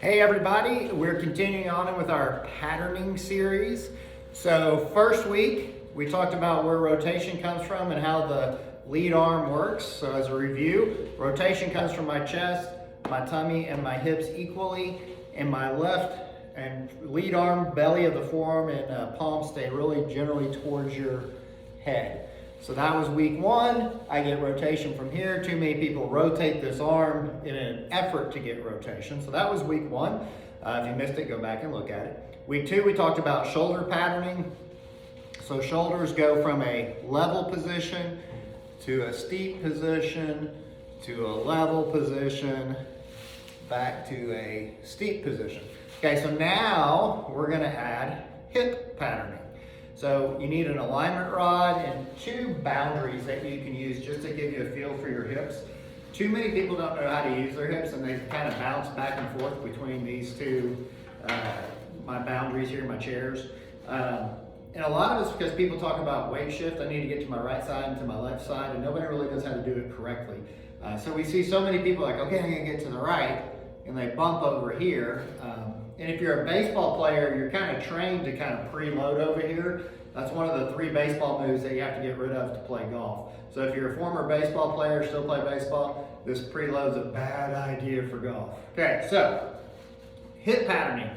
Hey everybody, we're continuing on with our patterning series. So first week, we talked about where rotation comes from and how the lead arm works. So as a review, rotation comes from my chest, my tummy, and my hips equally, and my left and lead arm, belly of the forearm, and palm stay really generally towards your head. So that was week one. I get rotation from here. Too many people rotate this arm in an effort to get rotation. So that was week one. If you missed it, go back and look at it. Week two, we talked about shoulder patterning. So shoulders go from a level position to a steep position to a level position back to a steep position. Okay, so now we're gonna add hip patterning. So you need an alignment rod and two boundaries that you can use just to give you a feel for your hips. Too many people don't know how to use their hips, and they kind of bounce back and forth between these two, my boundaries here, my chairs. And a lot of it's because people talk about weight shift. I need to get to my right side and to my left side, and nobody really knows how to do it correctly. So we see so many people like, okay, I'm gonna get to the right, and they bump over here. And if you're a baseball player, you're kind of trained to kind of preload over here. That's one of the 3 baseball moves that you have to get rid of to play golf. So if you're a former baseball player, still play baseball, this preload's a bad idea for golf. Okay, so hip patterning.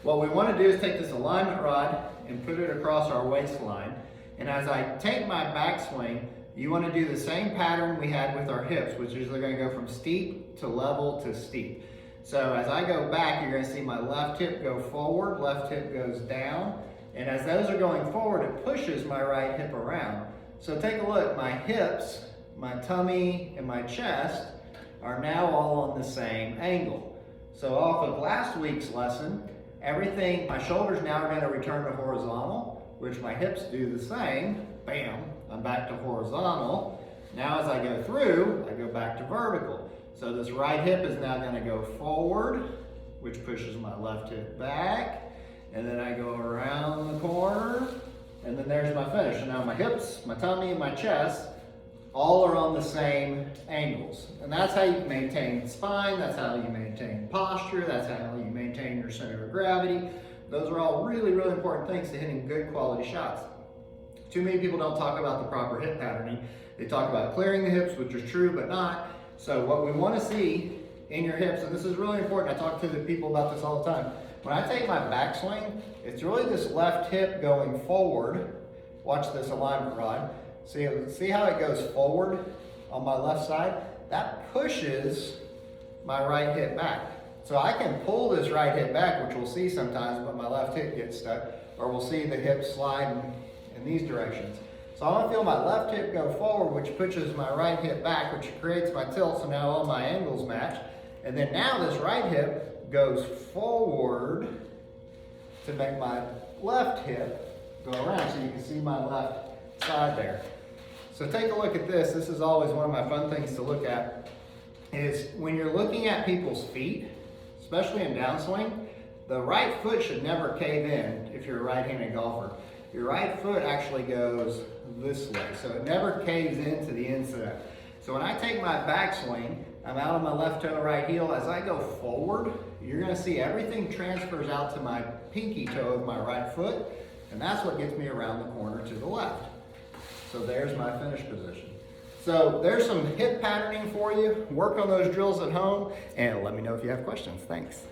What we want to do is take this alignment rod and put it across our waistline. And as I take my backswing, you want to do the same pattern we had with our hips, which is they're going to go from steep to level to steep. So as I go back, you're going to see my left hip go forward, left hip goes down. And as those are going forward, it pushes my right hip around. So take a look, my hips, my tummy, and my chest are now all on the same angle. So off of last week's lesson, everything, my shoulders now are going to return to horizontal, which my hips do the same. Bam, I'm back to horizontal. Now as I go through, I go back to vertical. So this right hip is now going to go forward, which pushes my left hip back. And then I go around the corner, and then there's my finish. And now my hips, my tummy, and my chest all are on the same angles. And that's how you maintain spine, that's how you maintain posture, that's how you maintain your center of gravity. Those are all really, really important things to hitting good quality shots. Too many people don't talk about the proper hip patterning. They talk about clearing the hips, which is true, but not. So what we want to see in your hips, and this is really important, I talk to the people about this all the time. When I take my backswing, it's really this left hip going forward. Watch this alignment rod. See how it goes forward on my left side? That pushes my right hip back. So I can pull this right hip back, which we'll see sometimes, but my left hip gets stuck, or we'll see the hip slide in these directions. So I want to feel my left hip go forward, which pushes my right hip back, which creates my tilt, so now all my angles match. And then now this right hip goes forward to make my left hip go around, so you can see my left side there. So take a look at this. This is always one of my fun things to look at, is when you're looking at people's feet, especially in downswing, the right foot should never cave in if you're a right-handed golfer. Your right foot actually goes this way, so it never caves into the inside. So when I take my backswing, I'm out on my left toe, right heel. As I go forward, you're gonna see everything transfers out to my pinky toe of my right foot, and that's what gets me around the corner to the left. So there's my finish position. So there's some hip patterning for you. Work on those drills at home, and let me know if you have questions. Thanks.